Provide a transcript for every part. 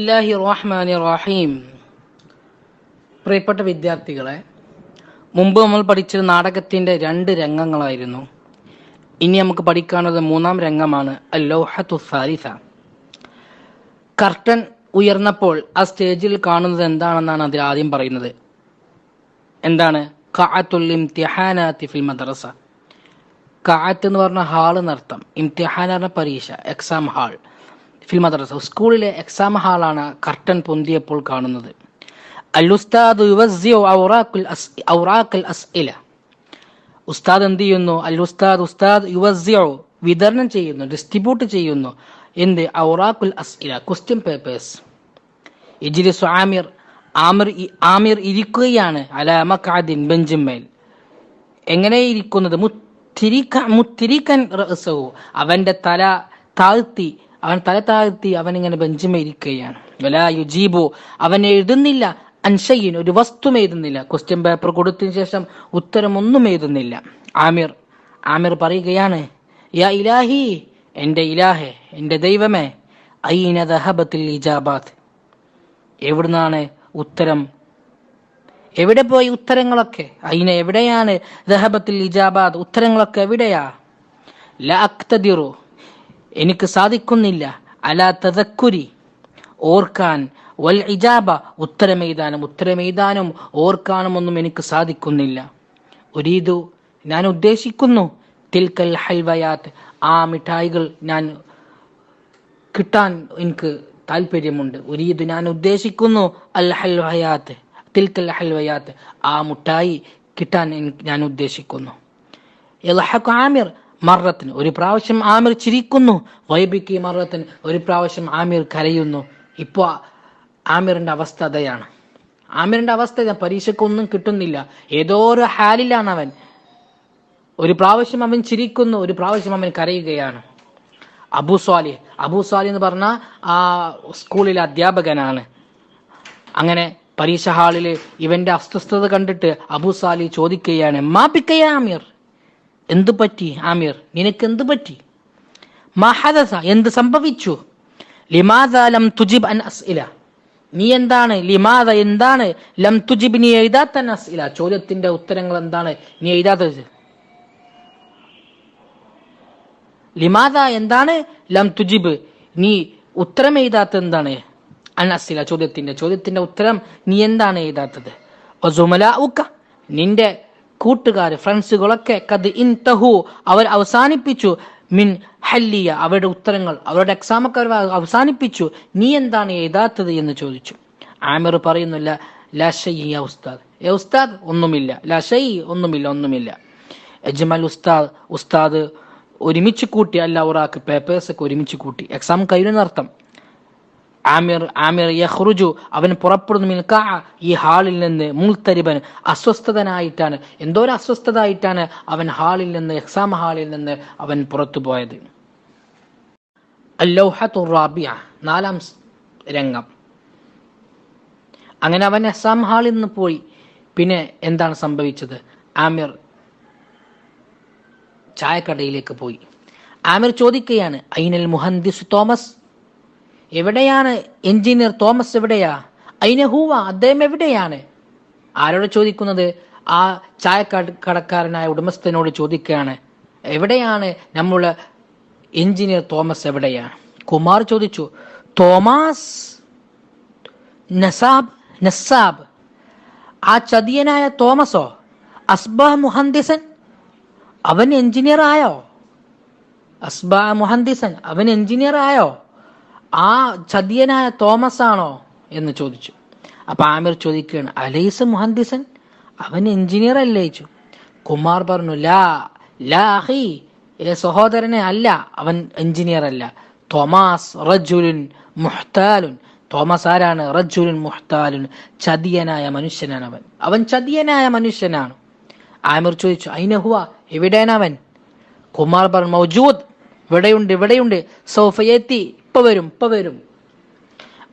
ബിസ്മില്ലാഹിർ റഹ്മാനിർ റഹീം. പ്രിയപ്പെട്ട വിദ്യാർത്ഥികളെ, മുമ്പ് നമ്മൾ പഠിച്ചത് നാടകത്തിന്റെ 2 രംഗങ്ങളായിരുന്നു. ഇനി നമുക്ക് പഠിക്കാനുള്ളത് 3-ാം രംഗമാണ് അൽ-ലൗഹത്തു സാലിസ. കർട്ടൻ ഉയർന്നപ്പോൾ ആ സ്റ്റേജിൽ കാണുന്നത് എന്താണെന്നാണ് അതിൽ ആദ്യം പറയുന്നത്. എന്താണ്? ഖഅത്തുൽ ഇംതിഹാനാതി ഫിൽ മദ്രസ. ഖഅത്ത് എന്ന് പറഞ്ഞ ഹാള് എന്നർത്ഥം. ഇംതിഹാൻ പറഞ്ഞ പരീക്ഷ, എക്സാം ഹാൾ. ഫിൽ മദ്രസ, സ്കൂളിലെ എക്സാം ഹാളാണ് കർട്ടൻ പൊന്തിയപ്പോൾ കാണുന്നത്. അൽ ഉസ്താദ് യുവസ്സിഉ ഔറാഖൽ അസ്ഇല. ഉസ്താദ് എന്ത് ചെയ്യുന്നു? അൽ ഉസ്താദ് യുവസ്സിഉ വിതരണം ചെയ്യുന്നു, ഡിസ്ട്രിബ്യൂട്ട് ചെയ്യുന്നു. എന്ത്? ഔറാഖുൽ അസ്ഇല, ക്വസ്റ്റ്യൻ പേപ്പേഴ്സ്. ഇജ്ലിസു ആമിർ ഇരിക്കുകയാണ്. അലാ മഖഅദിൻ, ബെഞ്ചിന്മേൽ. എങ്ങനെ ഇരിക്കുന്നത്? മുത്തിരിക്കൻ റഅസഹു, അവന്റെ തല താഴ്ത്തി അവൻ ഇങ്ങനെ ബെഞ്ചിന്മേൽ ഇരിക്കുകയാണ്. വലാ യുജീബു, അവൻ എഴുതുന്നില്ല. അൻഷയിൻ, ഒരു വസ്തു എഴുതുന്നില്ല. ക്വസ്റ്റ്യൻ പേപ്പർ കൊടുത്തതിന് ശേഷം ഉത്തരം ഒന്നും എഴുതുന്നില്ല. ആമിർ പറയുകയാണ്, യാ ഇലാഹി, എന്റെ ഇലാഹെ, എന്റെ ദൈവമേ, ഐന ദഹബത്തുൽ ഇജാബാത്ത്, എവിടുന്നാണ് ഉത്തരം? എവിടെ പോയി ഉത്തരങ്ങളൊക്കെ? ഐന, എവിടെയാണ്? ദഹബത്തുൽ ഇജാബാത്ത്, ഉത്തരങ്ങളൊക്കെ എവിടെയാ? ലാ അഖ്തദിറു, എനിക്ക് സാധിക്കുന്നില്ല. അലാ തദക്കുരി, ഓർക്കാൻ. വൽ ഇജാബ, ഉത്തരമെയ്താനും ഓർക്കാനും ഒന്നും എനിക്ക് സാധിക്കുന്നില്ല. ഉരീദു, ഞാൻ ഉദ്ദേശിക്കുന്നു. തിൽക്കൽ ഹൽവയാത്ത്, ആ മിഠായികൾ ഞാൻ കിട്ടാൻ എനിക്ക് താല്പര്യമുണ്ട്. ഉരീദു, ഞാൻ ഉദ്ദേശിക്കുന്നു. അൽ ഹൽവയാത്ത്, തിൽക്കൽ ഹൽവയാത്ത്, ആ മുട്ടായി കിട്ടാൻ ഞാൻ ഉദ്ദേശിക്കുന്നു. യൽഹഖു ആമിർ മറത്തിന്, ഒരു പ്രാവശ്യം ആമിർ ചിരിക്കുന്നു. വൈബിക്കി മറത്തിന്, ഒരു പ്രാവശ്യം ആമിർ കരയുന്നു. ഇപ്പൊ ആമിറിന്റെ അവസ്ഥ അതാണ്. ആമിറിന്റെ അവസ്ഥ പരീക്ഷയ്ക്കൊന്നും കിട്ടുന്നില്ല. ഏതോ ഒരു ഹാലിലാണ് അവൻ. ഒരു പ്രാവശ്യം അവൻ ചിരിക്കുന്നു, ഒരു പ്രാവശ്യം അവൻ കരയുകയാണ്. അബൂ സ്വാലിഹ് എന്ന് പറഞ്ഞ ആ സ്കൂളിലെ അധ്യാപകനാണ്. അങ്ങനെ പരീക്ഷ ഹാളില് ഇവന്റെ അസ്വസ്ഥത കണ്ടിട്ട് അബൂ സ്വാലിഹ് ചോദിക്കുകയാണ്, മാ ബിക യാ ആമിർ, എന്തു പറ്റി ആമിർ, നിനക്ക് എന്തു പറ്റി? മാ ഹദസ, എന്ത് സംഭവിച്ചു? ലിമാദാ ലം തുജിബ് അൻ അസ്ഇല, നീ എന്താണ്? ലിമാദ, എന്താണ്? ലം തുജിബ്, നീ എഴുതാത്ത അൻ അസ്ഇല, ചോദ്യത്തിന്റെ ഉത്തരങ്ങൾ എന്താണ് നീ എഴുതാത്തത്? ലിമാദ, എന്താണ്? ലം തുജിബ്, നീ ഉത്തരം എഴുതാത്തത് എന്താണ്? അൻ അസ്ഇല, ചോദ്യത്തിന്റെ ഉത്തരം നീ എന്താണ് എഴുതാത്തത്? വസുമലാഉക, നിന്റെ കൂട്ടുകാർ, ഫ്രണ്ട്സുകളൊക്കെ ഖദ് ഇൻതഹു, അവർ അവസാനിപ്പിച്ചു. മിൻ ഹല്ലിയ, അവരുടെ ഉത്തരങ്ങൾ, അവരുടെ എക്സാമൊക്കെ അവസാനിപ്പിച്ചു. നീ എന്താണ് എഴുതാത്തത് എന്ന് ചോദിച്ചു. ആമിർ പറയുന്നില്ല, ലാ ഷൈഇ യാ ഉസ്താദ്, ഉസ്താദ് ഒന്നുമില്ല. ലാ ഷൈഇ, ഒന്നുമില്ല. അജ്മൽ ഉസ്താദ് ഒരുമിച്ച് കൂട്ടി, അല്ല ഒരാൾക്ക് പേപ്പേഴ്സ് ഒക്കെ ഒരുമിച്ച് കൂട്ടി. എക്സാം കഴിയുന്നർത്ഥം. ആമിർ യഖ്റുജു, അവൻ പുറപ്പെടുന്നു. മിൻ ഖഅ, ഈ ഹാളിൽ നിന്ന്. മുൽതരിബൻ, അസ്വസ്ഥനായിട്ടാണ്, എന്തോ ഒരു അസ്വസ്ഥത ആയിട്ടാണ് അവൻ ഹാളിൽ നിന്ന്, എക്സാം ഹാളിൽ നിന്ന് അവൻ പുറത്തു പോയത്. അൽ-ലൗഹത്തു റാബിഅ, 4-ാം രംഗം. അങ്ങനെ അവൻ എക്സാം ഹാളിൽ നിന്ന് പോയി. പിന്നെ എന്താണ് സംഭവിച്ചത്? ആമിർ ചായക്കടയിലേക്ക് പോയി. ആമിർ ചോദിക്കുകയാണ്, ഐനൽ മുഹന്ദിസ് തോമസ്, എവിടെയാണ് എഞ്ചിനീയർ തോമസ്? എവിടെയാ? അയിന ഹൂവ, അദ്ദേഹം എവിടെയാണ്? ആരോട് ചോദിക്കുന്നത്? ആ ചായക്കടക്കാരനായ ഉടമസ്ഥനോട് ചോദിക്കുകയാണ്, എവിടെയാണ് നമ്മുടെ എഞ്ചിനീയർ തോമസ്, എവിടെയാണ്? കുമാർ ചോദിച്ചു, തോമസ് നസാബ്, ആ ചതിയനായ തോമസോ? അസ്ബഹ മുഹന്ദിസൻ, അവൻ എഞ്ചിനീയർ ആയോ? അസ്ബഹ മുഹന്ദിസൻ, അവൻ എഞ്ചിനീയർ ആയോ? ആ ചതിയനായ തോമസ് ആണോ എന്ന് ചോദിച്ചു. അപ്പൊ ആമിർ ചോദിക്കുകയാണ്, അലൈസ മുഹന്ദിസൻ, അവൻ എഞ്ചിനീയർ അല്ലേ? കുമാർ പറഞ്ഞു, ലാ അഖി, സഹോദരനെ, അല്ല, അവൻ എഞ്ചിനീയർ അല്ല. തോമസ് റജുലുൻ മുഹ്താലുൻ, തോമസ് ആരാണ്? റജുലുൻ മുഹ്താലുൻ, ചതിയനായ മനുഷ്യനാണ് അവൻ ചതിയനായ മനുഷ്യനാണ്. ആമിർ ചോദിച്ചു, ഐന ഹുവ, എവിടെയാണ് അവൻ? കുമാർ പറഞ്ഞു, മൗജൂദ്, ഇവിടെയുണ്ട്. സൗഫയത്തി, ഇപ്പൊ വരും.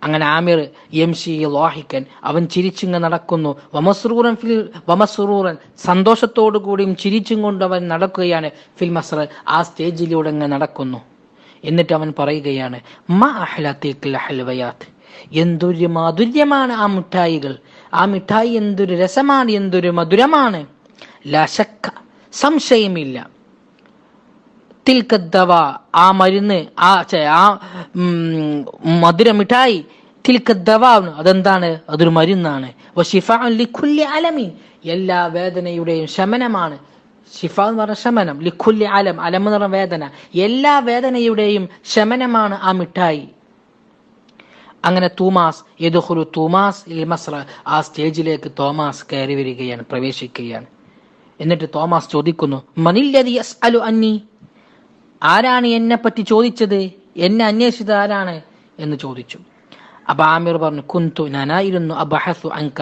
അങ്ങനെ ആമിർ യംശി ലാഹിക്കൻ, അവൻ ചിരിച്ചിങ്ങ് നടക്കുന്നു. വമസ്റൂറൻ, സന്തോഷത്തോടു കൂടിയും ചിരിച്ചും കൊണ്ട് അവൻ നടക്കുകയാണ്. ഫിൽ മസ്റ, ആ സ്റ്റേജിലൂടെ അങ്ങ് നടക്കുന്നു. എന്നിട്ട് അവൻ പറയുകയാണ്, മാ അഹ്ല തിൽക്കൽ ഹൽവയാത്ത്, എന്തൊരു മാധുര്യമാണ് ആ മിഠായികൾ, ആ മിഠായി എന്തൊരു രസമാണ്, എന്തൊരു മധുരമാണ്. ലാ ശക്ക, സംശയമില്ല. തിൽക്കദ്ദവ, ആ മരുന്ന്, ആ മധുര മിഠായി, തിൽക്കദ്ദവ, അതെന്താണ്? അതൊരു മരുന്നാണ്. വശിഫാഉൻ ലിക്കുല്ലി അലമിൻ, എല്ലാ വേദനയുടെയും ശമനമാണ്. ഷിഫ എന്ന് പറഞ്ഞ ശമനം, ലിക്കുല്ലി അലം, അലം എന്ന് പറഞ്ഞ വേദന, എല്ലാ വേദനയുടെയും ശമനമാണ് ആ മിഠായി. അങ്ങനെ തൂമാസ് യദ്ഖുലു തൂമാസ് ഇൽ മസ്റ, ആ സ്റ്റേജിലേക്ക് തോമാസ് കയറി വരികയാണ്, പ്രവേശിക്കുകയാണ്. എന്നിട്ട് തോമാസ് ചോദിക്കുന്നു, മനില്ലദി യസ്അലു അന്നി, ആരാണ് എന്നെ പറ്റി ചോദിച്ചത്, എന്നെ അന്വേഷിച്ചത് ആരാണ് എന്ന് ചോദിച്ചു. അപ്പൊ ആമിർ പറഞ്ഞു, കുന്തു, ഞാനായിരുന്നു, അബഹസു അൻക,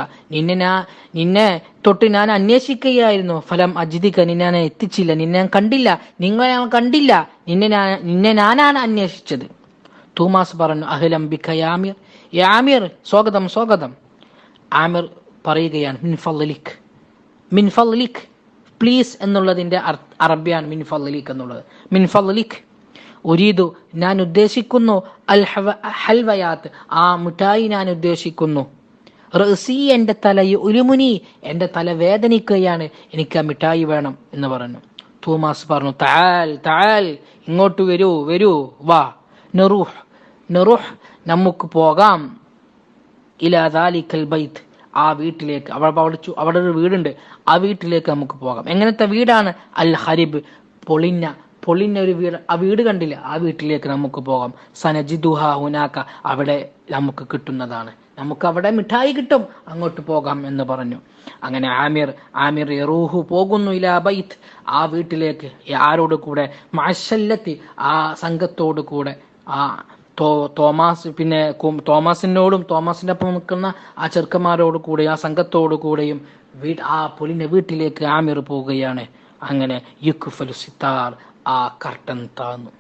നിന്നെ തൊട്ട് ഞാൻ അന്വേഷിക്കുകയായിരുന്നു. ഫലം അജിദിക, നിന്നെ ഞാൻ എത്തിച്ചില്ല, നിന്നെ ഞാൻ കണ്ടില്ല, നിങ്ങളെ ഞാൻ കണ്ടില്ല, നിന്നെ ഞാനാണ് അന്വേഷിച്ചത്. തൂമാസ് പറഞ്ഞു, അഹ്ലം ബിക യാ ആമിർ, യാ ആമിർ, സ്വാഗതം സ്വാഗതം. ആമിർ പറയുകയാണ്, മിൻ ഫളിക്, മിൻ ഫളിക്, പ്ലീസ് എന്നുള്ളതിന്റെ അറബിയാണ് മിൻ ഫളിക് എന്നുള്ളത്. മിൻ ഫളിക് ഉരീദു, ഞാൻ ഉദ്ദേശിക്കുന്നു, അൽ ഹൽവയാത്ത്, ആ മിഠായി ഞാൻ ഉദ്ദേശിക്കുന്നു. റഅസി, എന്റെ തല, ഉലുമുനി, എന്റെ തല വേദനിക്കുകയാണ്, എനിക്ക് ആ മിഠായി വേണം എന്ന് പറഞ്ഞു. തൂമാസ് പറഞ്ഞു, തആൽ തആൽ, ഇങ്ങോട്ട് വരൂ വരൂ, വാ, നറൂഹ് നറൂഹ്, നമുക്ക് പോകാം, ഇലാ ദാലിക്കൽ ബൈത്ത്, ആ വീട്ടിലേക്ക്. അവിടെ ഒരു വീടുണ്ട്, ആ വീട്ടിലേക്ക് നമുക്ക് പോകാം. എങ്ങനത്തെ വീടാണ്? അൽ ഹരിബ്, പൊളിഞ്ഞ ഒരു വീട്, ആ വീട് കണ്ടില്ല, ആ വീട്ടിലേക്ക് നമുക്ക് പോകാം. സനജിദുഹ ഹുനാക, അവിടെ നമുക്ക് കിട്ടുന്നതാണ്, നമുക്ക് അവിടെ മിഠായി കിട്ടും, അങ്ങോട്ട് പോകാം എന്ന് പറഞ്ഞു. അങ്ങനെ ആമിർ യറൂഹു, പോകുന്നു, ഇലാ ബൈത്ത്, ആ വീട്ടിലേക്ക്. ആരോട് കൂടെ? മഅശല്ലത്തി, ആ സംഘത്തോട് കൂടെ, ആ തോമാസ്, പിന്നെ തോമാസിനോടും തോമാസിന്റെ ഒപ്പം നിൽക്കുന്ന ആ ചെറുക്കന്മാരോട് കൂടെ, ആ സംഘത്തോടു കൂടെയും ആ പൊലിന്റെ വീട്ടിലേക്ക് ആമിർ പോവുകയാണ്. അങ്ങനെ യുക്ഫലു സിത്താർ, ആ കർട്ടൻ താന്നു.